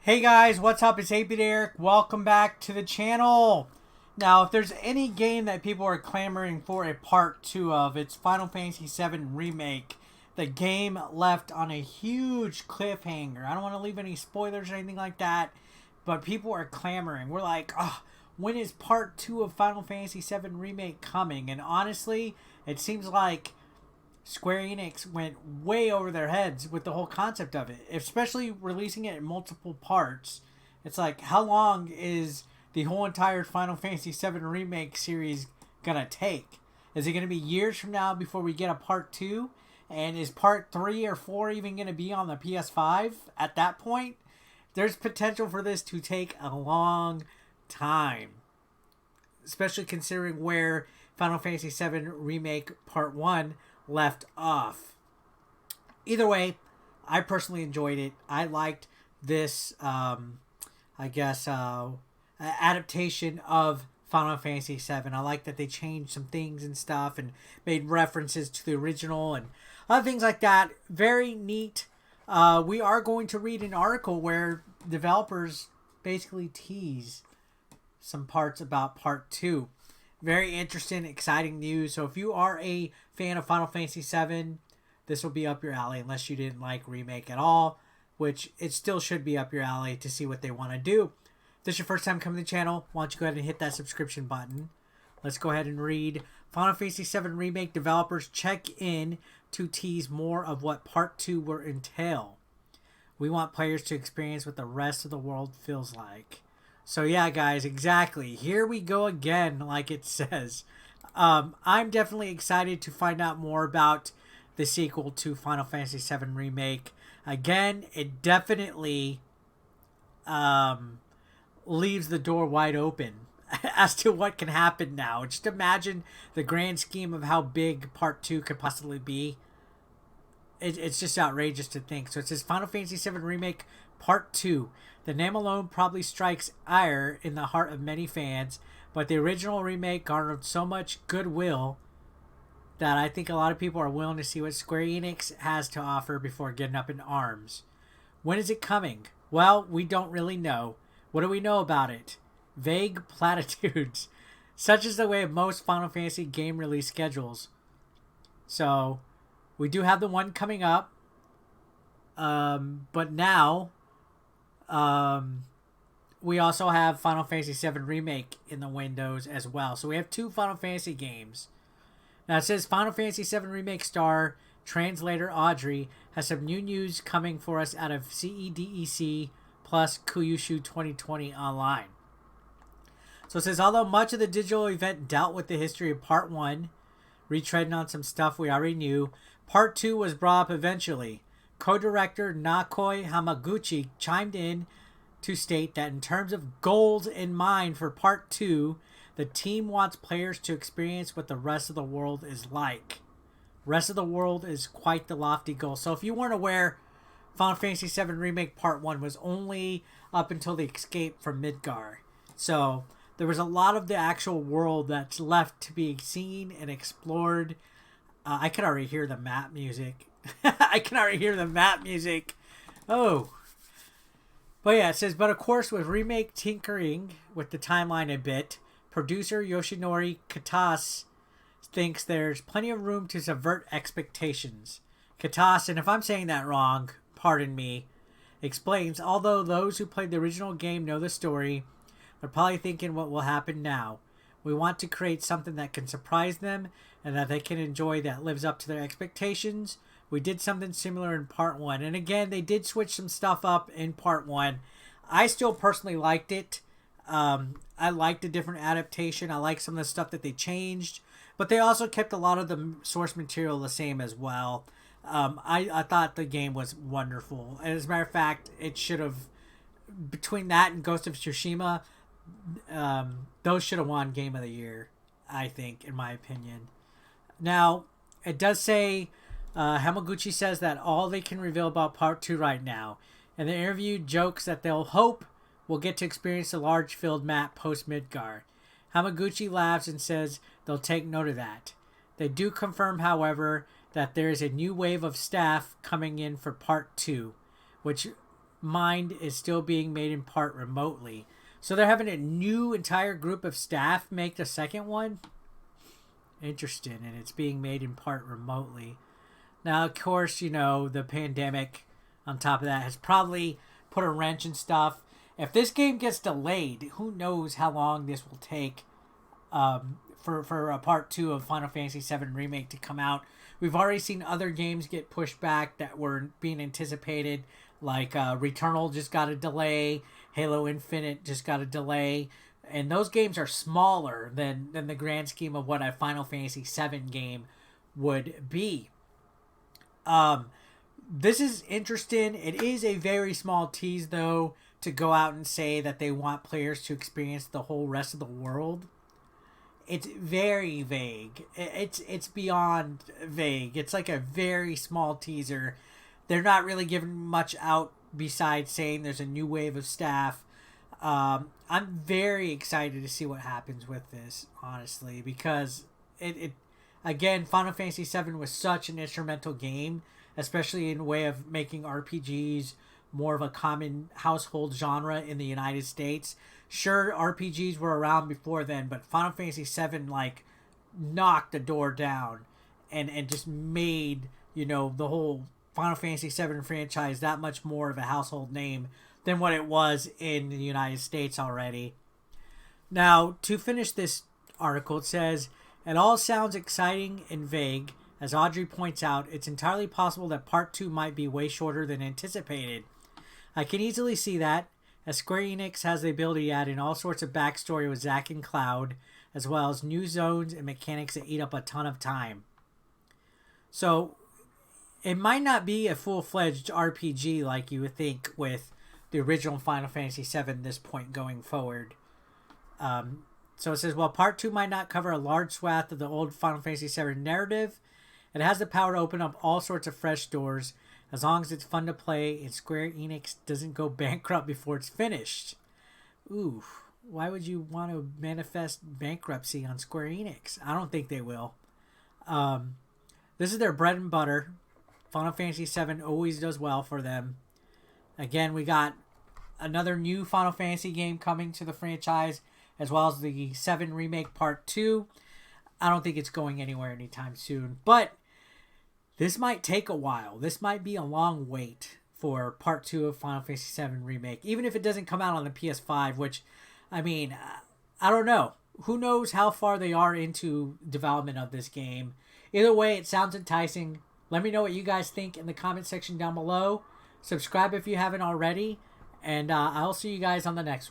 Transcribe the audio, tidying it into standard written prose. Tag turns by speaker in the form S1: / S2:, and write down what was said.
S1: Hey guys, what's up? It's 8-Bit Eric. Welcome back to the channel. Now, if there's any game that people are clamoring for a part 2 of, it's Final Fantasy VII Remake. The game left on a huge cliffhanger. I don't want to leave any spoilers or anything like that, but people are clamoring. We're like, oh, when is part 2 of Final Fantasy VII Remake coming? And honestly, it seems like Square Enix went way over their heads with the whole concept of it, especially releasing it in multiple parts. It's like, how long is the whole entire Final Fantasy VII Remake series gonna take? Is it gonna be years from now before we get a part 2? And is part 3 or 4 even gonna be on the PS5 at that point? There's potential for this to take a long time, especially considering where Final Fantasy VII Remake Part 1 left off. Either way, I personally enjoyed it. I liked this, adaptation of Final Fantasy VII. I like that they changed some things and stuff and made references to the original and other things like that. Very neat. We are going to read an article where developers basically tease some parts about part 2. Very interesting, exciting news. So if you are a fan of Final Fantasy VII, this will be up your alley unless you didn't like Remake at all, which it still should be up your alley to see what they want to do. If this is your first time coming to the channel, why don't you go ahead and hit that subscription button. Let's go ahead and read. Final Fantasy VII Remake developers check in to tease more of what Part 2 will entail. We want players to experience what the rest of the world feels like. So yeah, guys, exactly. Here we go again, like it says. I'm definitely excited to find out more about the sequel to Final Fantasy VII Remake. Again, it definitely leaves the door wide open as to what can happen now. Just imagine the grand scheme of how big Part 2 could possibly be. It's just outrageous to think. So it says Final Fantasy VII Remake Part 2. The name alone probably strikes ire in the heart of many fans, but the original remake garnered so much goodwill that I think a lot of people are willing to see what Square Enix has to offer before getting up in arms. When is it coming? Well, we don't really know. What do we know about it? Vague platitudes. Such is the way of most Final Fantasy game release schedules. So, we do have the one coming up. But now, we also have Final Fantasy VII Remake in the windows as well. So we have two Final Fantasy games. Now it says Final Fantasy VII Remake star translator Audrey has some new news coming for us out of CEDEC plus Kyushu 2020 online. So it says, although much of the digital event dealt with the history of Part 1, retreading on some stuff we already knew, Part 2 was brought up eventually. Co-director Nakoi Hamaguchi chimed in to state that in terms of goals in mind for Part 2, the team wants players to experience what the rest of the world is like. Rest of the world is quite the lofty goal. So if you weren't aware, Final Fantasy VII Remake Part 1 was only up until the escape from Midgar. So there was a lot of the actual world that's left to be seen and explored. I can already hear the map music. I can already hear the map music. Oh. But yeah, it says, but of course with Remake tinkering with the timeline a bit, producer Yoshinori Kitase thinks there's plenty of room to subvert expectations. Kitase, and if I'm saying that wrong, pardon me, explains, although those who played the original game know the story, they're probably thinking what will happen now. We want to create something that can surprise them and that they can enjoy that lives up to their expectations. We did something similar in Part 1. And again, they did switch some stuff up in Part 1. I still personally liked it. I liked the different adaptation. I like some of the stuff that they changed. But they also kept a lot of the source material the same as well. I thought the game was wonderful. And as a matter of fact, it should have, between that and Ghost of Tsushima, those should have won Game of the Year, I think, in my opinion. Now, it does say, Hamaguchi says that all they can reveal about Part 2 right now. And the interview jokes that they'll hope we'll get to experience the large filled map post-Midgar. Hamaguchi laughs and says they'll take note of that. They do confirm, however, that there is a new wave of staff coming in for Part 2, which mind is still being made in part remotely. So they're having a new entire group of staff make the second one? Interesting. And it's being made in part remotely. Now, of course, you know, the pandemic on top of that has probably put a wrench in stuff. If this game gets delayed, who knows how long this will take for a part 2 of Final Fantasy VII Remake to come out. We've already seen other games get pushed back that were being anticipated, like Returnal just got a delay, Halo Infinite just got a delay, and those games are smaller than the grand scheme of what a Final Fantasy VII game would be. This is interesting. It is a very small tease, though, to go out and say that they want players to experience the whole rest of the world. It's very vague. It's beyond vague. It's like a very small teaser. They're not really giving much out besides saying there's a new wave of staff. I'm very excited to see what happens with this, honestly, because it again, Final Fantasy VII was such an instrumental game, especially in a way of making RPGs more of a common household genre in the United States. Sure, RPGs were around before then, but Final Fantasy VII, like, knocked the door down and just made, you know, the whole Final Fantasy VII franchise that much more of a household name than what it was in the United States already. Now, to finish this article, it says, "It all sounds exciting and vague. As Audrey points out, it's entirely possible that Part 2 might be way shorter than anticipated. I can easily see that, as Square Enix has the ability to add in all sorts of backstory with Zack and Cloud, as well as new zones and mechanics that eat up a ton of time." So, it might not be a full-fledged RPG like you would think with the original Final Fantasy VII at this point going forward. So it says, while Part 2 might not cover a large swath of the old Final Fantasy VII narrative, it has the power to open up all sorts of fresh doors, as long as it's fun to play and Square Enix doesn't go bankrupt before it's finished. Ooh, why would you want to manifest bankruptcy on Square Enix? I don't think they will. This is their bread and butter. Final Fantasy VII always does well for them. Again, we got another new Final Fantasy game coming to the franchise, as well as the 7 Remake Part 2. I don't think it's going anywhere anytime soon, but this might take a while. This might be a long wait for Part 2 of Final Fantasy VII Remake, even if it doesn't come out on the PS5, which, I mean, I don't know. Who knows how far they are into development of this game. Either way, it sounds enticing. Let me know what you guys think in the comment section down below. Subscribe if you haven't already, and I'll see you guys on the next one.